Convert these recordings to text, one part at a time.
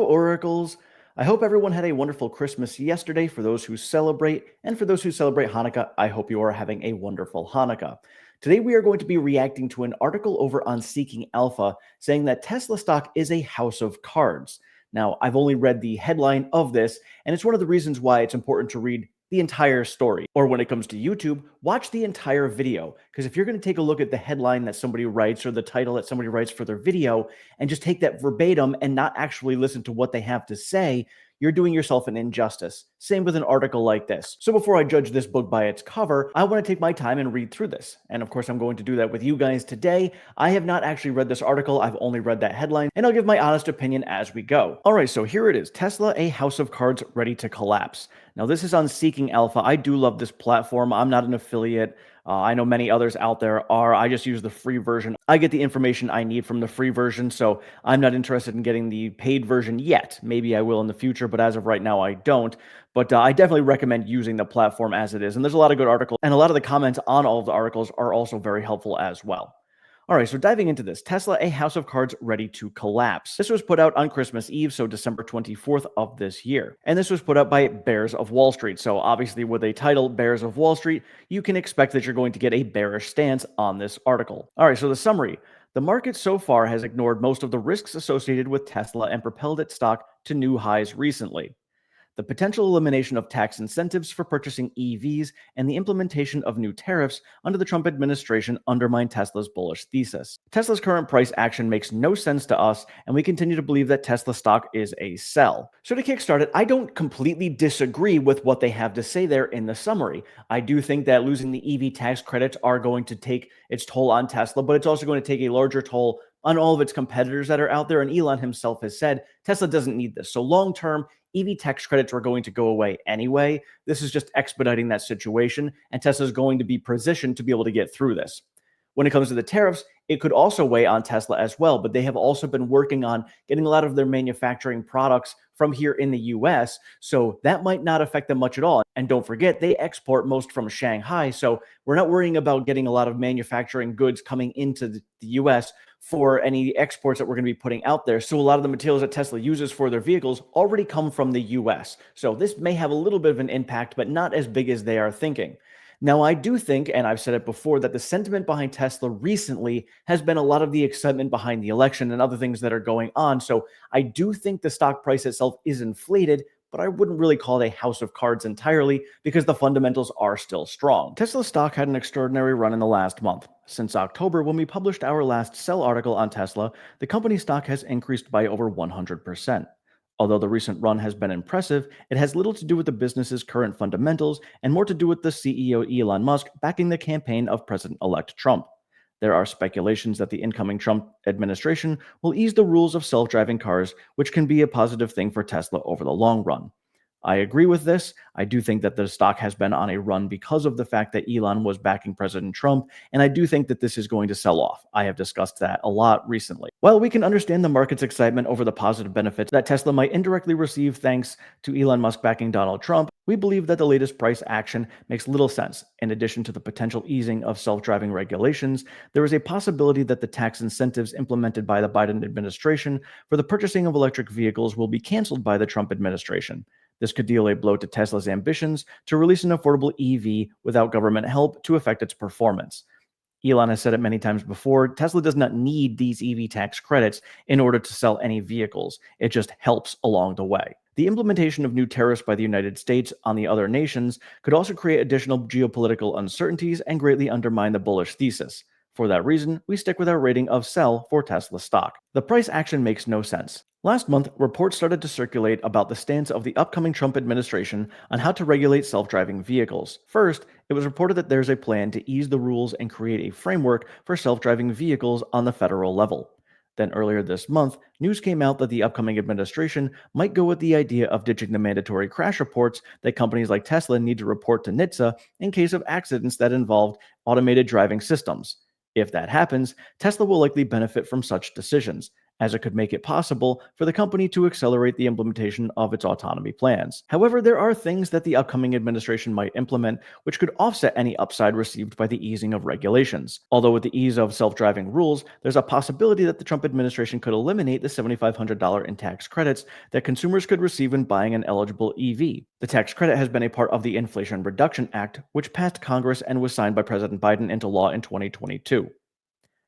Oracles. I hope everyone had a wonderful Christmas yesterday for those who celebrate, and for those who celebrate Hanukkah, I hope you are having a wonderful Hanukkah. Today, we are going to be reacting to an article over on Seeking Alpha saying that Tesla stock is a house of cards. Now, I've only read the headline of this, and it's one of the reasons why it's important to read the entire story. Or when it comes to YouTube, watch the entire video. Because if you're going to take a look at the headline that somebody writes or the title that somebody writes for their video and just take that verbatim and not actually listen to what they have to say, you're doing yourself an injustice. Same with an article like this. So before I judge this book by its cover, I want to take my time and read through this. And of course, I'm going to do that with you guys today. I have not actually read this article. I've only read that headline, and I'll give my honest opinion as we go. All right, so here it is. Tesla, a house of cards ready to collapse. Now, this is on Seeking Alpha. I do love this platform. I'm not an affiliate. I know many others out there are. I just use the free version. I get the information I need from the free version, so I'm not interested in getting the paid version yet. Maybe I will in the future, but as of right now, I don't. But I definitely recommend using the platform as it is. And there's a lot of good articles, and a lot of the comments on all of the articles are also very helpful as well. All right, so diving into this, Tesla, a house of cards ready to collapse. This was put out on Christmas Eve, so December 24th of this year. And this was put out by Bears of Wall Street. So obviously with a title, Bears of Wall Street, you can expect that you're going to get a bearish stance on this article. All right, so the summary. The market so far has ignored most of the risks associated with Tesla and propelled its stock to new highs recently. The potential elimination of tax incentives for purchasing EVs and the implementation of new tariffs under the Trump administration undermine Tesla's bullish thesis. Tesla's current price action makes no sense to us, and we continue to believe that Tesla stock is a sell. So to kickstart it, I don't completely disagree with what they have to say there in the summary. I do think that losing the EV tax credits are going to take its toll on Tesla, but it's also going to take a larger toll on all of its competitors that are out there, and Elon himself has said Tesla doesn't need this. So long term, EV tax credits are going to go away anyway. This is just expediting that situation, and Tesla is going to be positioned to be able to get through this. When it comes to the tariffs, it could also weigh on Tesla as well, but they have also been working on getting a lot of their manufacturing products from here in the US, so that might not affect them much at all. And don't forget, they export most from Shanghai, so we're not worrying about getting a lot of manufacturing goods coming into the US for any exports that we're going to be putting out there. So a lot of the materials that Tesla uses for their vehicles already come from the US. So this may have a little bit of an impact, but not as big as they are thinking. Now, I do think, and I've said it before, that the sentiment behind Tesla recently has been a lot of the excitement behind the election and other things that are going on. So I do think the stock price itself is inflated, but I wouldn't really call it a house of cards entirely because the fundamentals are still strong. Tesla stock had an extraordinary run in the last month. Since October, when we published our last sell article on Tesla, the company stock has increased by over 100%. Although the recent run has been impressive, it has little to do with the business's current fundamentals and more to do with the CEO Elon Musk backing the campaign of President-elect Trump. There are speculations that the incoming Trump administration will ease the rules of self-driving cars, which can be a positive thing for Tesla over the long run. I agree with this. I do think that the stock has been on a run because of the fact that Elon was backing President Trump, and I do think that this is going to sell off. I have discussed that a lot recently. While we can understand the market's excitement over the positive benefits that Tesla might indirectly receive thanks to Elon Musk backing Donald Trump, we believe that the latest price action makes little sense. In addition to the potential easing of self-driving regulations, there is a possibility that the tax incentives implemented by the Biden administration for the purchasing of electric vehicles will be canceled by the Trump administration. This could deal a blow to Tesla's ambitions to release an affordable EV without government help to affect its performance. Elon has said it many times before, Tesla does not need these EV tax credits in order to sell any vehicles. It just helps along the way. The implementation of new tariffs by the United States on the other nations could also create additional geopolitical uncertainties and greatly undermine the bullish thesis. For that reason, we stick with our rating of sell for Tesla stock. The price action makes no sense. Last month, reports started to circulate about the stance of the upcoming Trump administration on how to regulate self-driving vehicles. First, it was reported that there's a plan to ease the rules and create a framework for self-driving vehicles on the federal level. Then earlier this month, news came out that the upcoming administration might go with the idea of ditching the mandatory crash reports that companies like Tesla need to report to NHTSA in case of accidents that involved automated driving systems. If that happens, Tesla will likely benefit from such decisions. as it could make it possible for the company to accelerate the implementation of its autonomy plans. However, there are things that the upcoming administration might implement which could offset any upside received by the easing of regulations. Although with the ease of self-driving rules, there's a possibility that the Trump administration could eliminate the $7,500 in tax credits that consumers could receive when buying an eligible EV. The tax credit has been a part of the Inflation Reduction Act, which passed Congress and was signed by President Biden into law in 2022.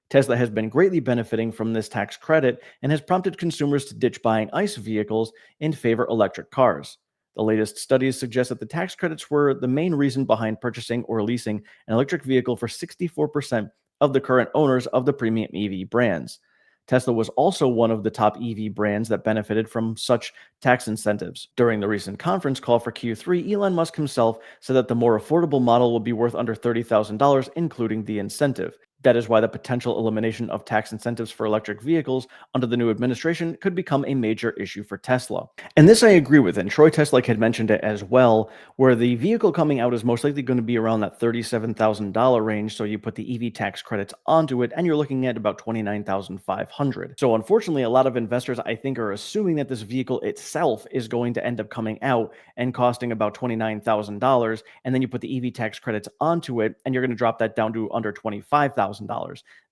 Tesla has been greatly benefiting from this tax credit and has prompted consumers to ditch buying ICE vehicles and favor electric cars. The latest studies suggest that the tax credits were the main reason behind purchasing or leasing an electric vehicle for 64% of the current owners of the premium EV brands. Tesla was also one of the top EV brands that benefited from such tax incentives. During the recent conference call for Q3, Elon Musk himself said that the more affordable model will be worth under $30,000, including the incentive. That is why the potential elimination of tax incentives for electric vehicles under the new administration could become a major issue for Tesla. And this I agree with, and Troy Teslake had mentioned it as well, where the vehicle coming out is most likely going to be around that $37,000 range, so you put the EV tax credits onto it, and you're looking at about $29,500. So unfortunately, a lot of investors, I think, are assuming that this vehicle itself is going to end up coming out and costing about $29,000, and then you put the EV tax credits onto it, and you're going to drop that down to under $25,000.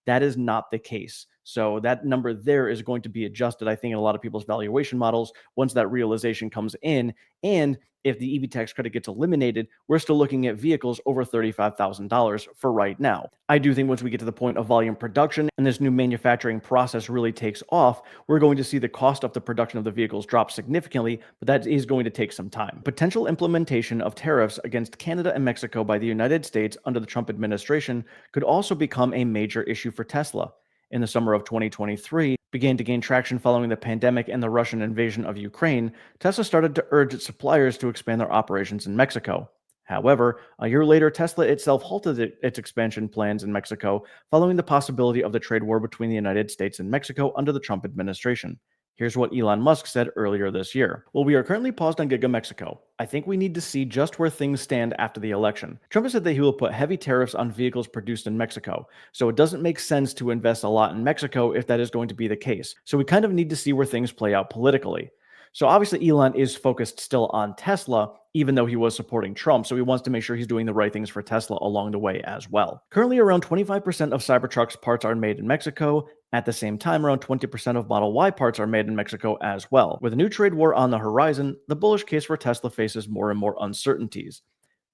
That is not the case. So that number there is going to be adjusted, I think, in a lot of people's valuation models once that realization comes in. And if the EV tax credit gets eliminated, we're still looking at vehicles over $35,000 for right now. I do think once we get to the point of volume production and this new manufacturing process really takes off, we're going to see the cost of the production of the vehicles drop significantly, but that is going to take some time. Potential implementation of tariffs against Canada and Mexico by the United States under the Trump administration could also become a major issue for Tesla. In the summer of 2023, began to gain traction following the pandemic and the Russian invasion of Ukraine, Tesla started to urge its suppliers to expand their operations in Mexico. However, a year later, Tesla itself halted its expansion plans in Mexico following the possibility of the trade war between the United States and Mexico under the Trump administration. Here's what Elon Musk said earlier this year. Well, we are currently paused on Giga Mexico. I think we need to see just where things stand after the election. Trump has said that he will put heavy tariffs on vehicles produced in Mexico, so it doesn't make sense to invest a lot in Mexico if that is going to be the case. So we kind of need to see where things play out politically. So obviously Elon is focused still on Tesla, even though he was supporting Trump, so he wants to make sure he's doing the right things for Tesla along the way as well. Currently, around 25% of Cybertruck's parts are made in Mexico. At the same time, around 20% of Model Y parts are made in Mexico as well. With a new trade war on the horizon, the bullish case for Tesla faces more and more uncertainties.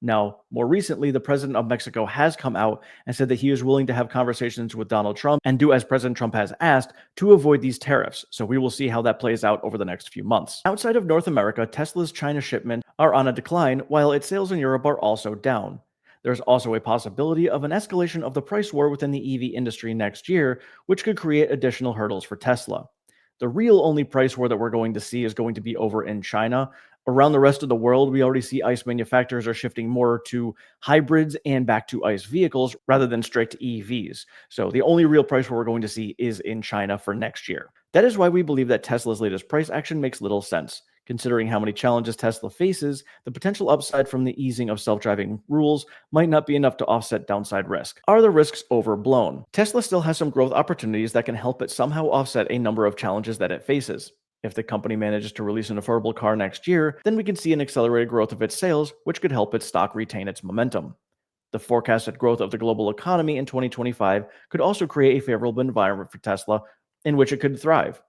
Now, more recently, the president of Mexico has come out and said that he is willing to have conversations with Donald Trump and do as President Trump has asked to avoid these tariffs. So we will see how that plays out over the next few months. Outside of North America, Tesla's China shipments are on a decline, while its sales in Europe are also down. There's also a possibility of an escalation of the price war within the EV industry next year, which could create additional hurdles for Tesla. The real only price war that we're going to see is going to be over in China. Around the rest of the world, we already see ICE manufacturers are shifting more to hybrids and back to ICE vehicles rather than straight to EVs. So the only real price war we're going to see is in China for next year. That is why we believe that Tesla's latest price action makes little sense. Considering how many challenges Tesla faces, the potential upside from the easing of self-driving rules might not be enough to offset downside risk. Are the risks overblown? Tesla still has some growth opportunities that can help it somehow offset a number of challenges that it faces. If the company manages to release an affordable car next year, then we can see an accelerated growth of its sales, which could help its stock retain its momentum. The forecasted growth of the global economy in 2025 could also create a favorable environment for Tesla in which it could thrive.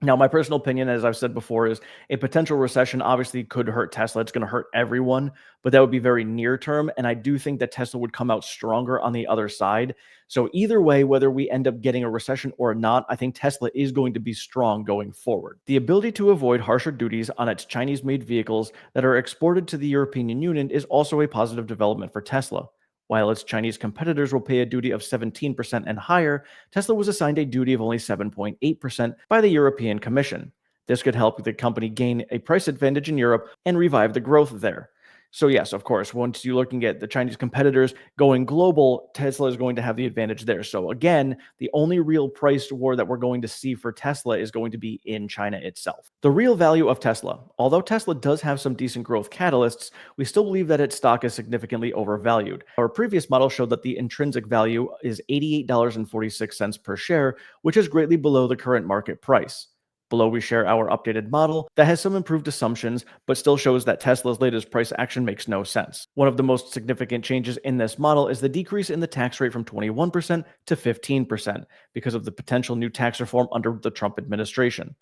Now, my personal opinion, as I've said before, is a potential recession obviously could hurt Tesla. It's going to hurt everyone, but that would be very near term. And I do think that Tesla would come out stronger on the other side. So either way, whether we end up getting a recession or not, I think Tesla is going to be strong going forward. The ability to avoid harsher duties on its Chinese-made vehicles that are exported to the European Union is also a positive development for Tesla. While its Chinese competitors will pay a duty of 17% and higher, Tesla was assigned a duty of only 7.8% by the European Commission. This could help the company gain a price advantage in Europe and revive the growth there. So yes, of course, once you're looking at the Chinese competitors going global, Tesla is going to have the advantage there. So again, the only real price war that we're going to see for Tesla is going to be in China itself. The real value of Tesla. Although Tesla does have some decent growth catalysts, we still believe that its stock is significantly overvalued. Our previous model showed that the intrinsic value is $88.46 per share, which is greatly below the current market price. Below, we share our updated model that has some improved assumptions, but still shows that Tesla's latest price action makes no sense. One of the most significant changes in this model is the decrease in the tax rate from 21% to 15% because of the potential new tax reform under the Trump administration.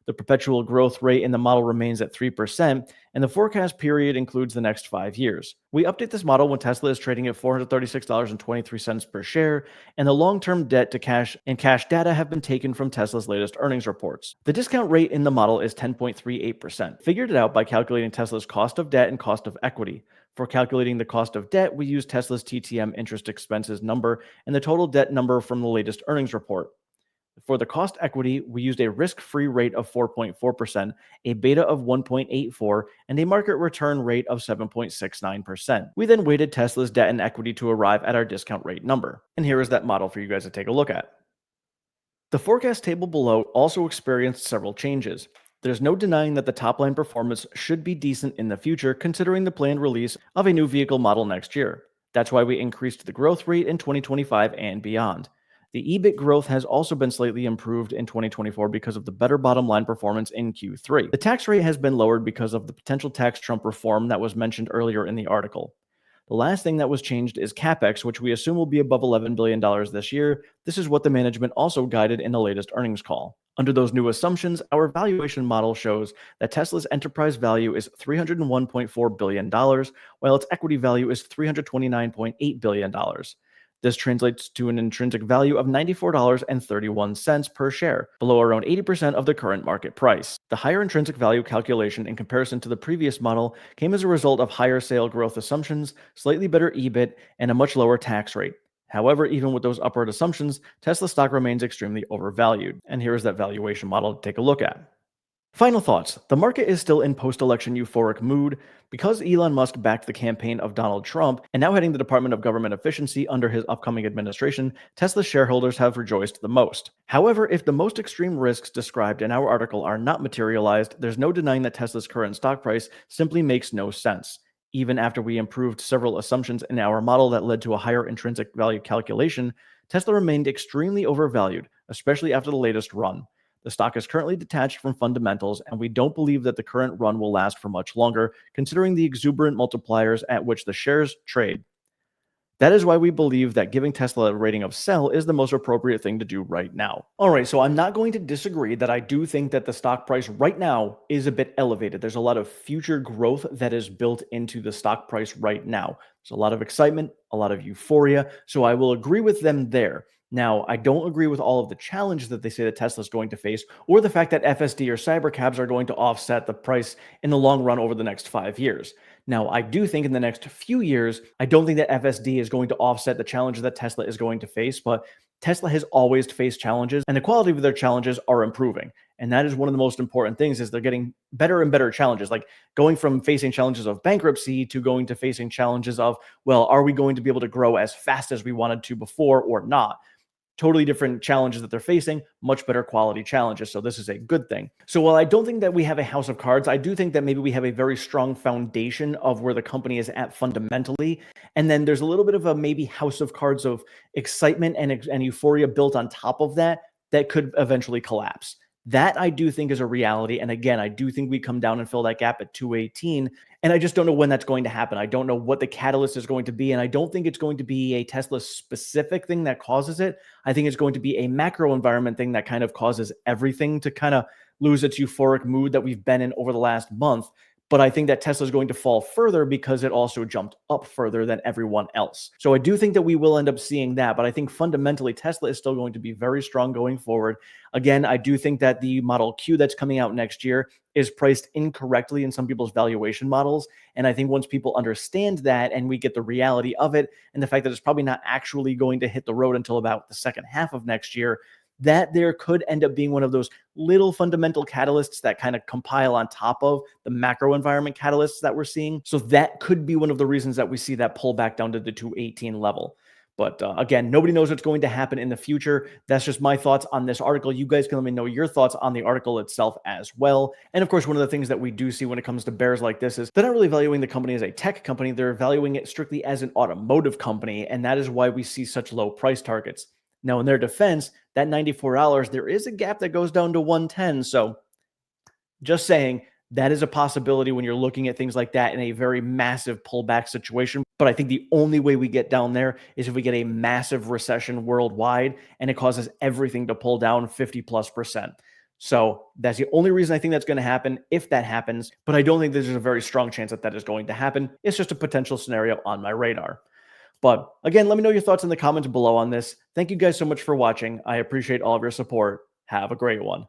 The perpetual growth rate in the model remains at 3%, and the forecast period includes the next 5 years. We update this model when Tesla is trading at $436.23 per share, and the long-term debt to cash and cash data have been taken from Tesla's latest earnings reports. The discount rate in the model is 10.38%, figured it out by calculating Tesla's cost of debt and cost of equity. For calculating the cost of debt, we use Tesla's TTM interest expenses number and the total debt number from the latest earnings report. For the cost equity, we used a risk-free rate of 4.4%, a beta of 1.84, and a market return rate of 7.69%. We then weighted Tesla's debt and equity to arrive at our discount rate number. And here is that model for you guys to take a look at. The forecast table below also experienced several changes. There's no denying that the top-line performance should be decent in the future considering the planned release of a new vehicle model next year. That's why we increased the growth rate in 2025 and beyond. The EBIT growth has also been slightly improved in 2024 because of the better bottom line performance in Q3. The tax rate has been lowered because of the potential tax Trump reform that was mentioned earlier in the article. The last thing that was changed is CapEx, which we assume will be above $11 billion this year. This is what the management also guided in the latest earnings call. Under those new assumptions, our valuation model shows that Tesla's enterprise value is $301.4 billion, while its equity value is $329.8 billion. This translates to an intrinsic value of $94.31 per share, below around 80% of the current market price. The higher intrinsic value calculation in comparison to the previous model came as a result of higher sale growth assumptions, slightly better EBIT, and a much lower tax rate. However, even with those upward assumptions, Tesla stock remains extremely overvalued. And here is that valuation model to take a look at. Final thoughts. The market is still in post-election euphoric mood because Elon Musk backed the campaign of Donald Trump and now heading the Department of Government Efficiency under his upcoming administration. Tesla shareholders have rejoiced the most. However, if the most extreme risks described in our article are not materialized, there's no denying that Tesla's current stock price simply makes no sense. Even after we improved several assumptions in our model that led to a higher intrinsic value calculation, Tesla remained extremely overvalued, especially after the latest run. The stock is currently detached from fundamentals, and we don't believe that the current run will last for much longer, considering the exuberant multipliers at which the shares trade. That is why we believe that giving Tesla a rating of sell is the most appropriate thing to do right now. All right, so I'm not going to disagree that I do think that the stock price right now is a bit elevated. There's a lot of future growth that is built into the stock price right now. There's a lot of excitement, a lot of euphoria, so I will agree with them there. Now, I don't agree with all of the challenges that they say that Tesla is going to face, or the fact that FSD or cybercabs are going to offset the price in the long run over the next 5 years. Now, I do think in the next few years, I don't think that FSD is going to offset the challenges that Tesla is going to face, but Tesla has always faced challenges, and the quality of their challenges are improving. And that is one of the most important things is they're getting better and better challenges, like going from facing challenges of bankruptcy to going to facing challenges of, well, are we going to be able to grow as fast as we wanted to before or not? Totally different challenges that they're facing, much better quality challenges. So this is a good thing. So while I don't think that we have a house of cards, I do think that maybe we have a very strong foundation of where the company is at fundamentally. And then there's a little bit of a maybe house of cards of excitement and euphoria built on top of that that could eventually collapse. That I do think is a reality. And again, I do think we come down and fill that gap at 218. And I just don't know when that's going to happen. I don't know what the catalyst is going to be. And I don't think it's going to be a Tesla specific thing that causes it. I think it's going to be a macro environment thing that kind of causes everything to kind of lose its euphoric mood that we've been in over the last month. But I think that Tesla is going to fall further because it also jumped up further than everyone else. So I do think that we will end up seeing that. But I think fundamentally, Tesla is still going to be very strong going forward. Again, I do think that the Model Q that's coming out next year is priced incorrectly in some people's valuation models. And I think once people understand that and we get the reality of it and the fact that it's probably not actually going to hit the road until about the second half of next year, that there could end up being one of those little fundamental catalysts that kind of compile on top of the macro environment catalysts that we're seeing. So that could be one of the reasons that we see that pull back down to the 218 level. But again, nobody knows what's going to happen in the future. That's just my thoughts on this article. You guys can let me know your thoughts on the article itself as well. And of course, one of the things that we do see when it comes to bears like this is they're not really valuing the company as a tech company. They're valuing it strictly as an automotive company. And that is why we see such low price targets. Now, in their defense, that $94, there is a gap that goes down to 110. So just saying, that is a possibility when you're looking at things like that in a very massive pullback situation. But I think the only way we get down there is if we get a massive recession worldwide and it causes everything to pull down 50+%. So that's the only reason I think that's going to happen if that happens. But I don't think there's a very strong chance that that is going to happen. It's just a potential scenario on my radar. But again, let me know your thoughts in the comments below on this. Thank you guys so much for watching. I appreciate all of your support. Have a great one.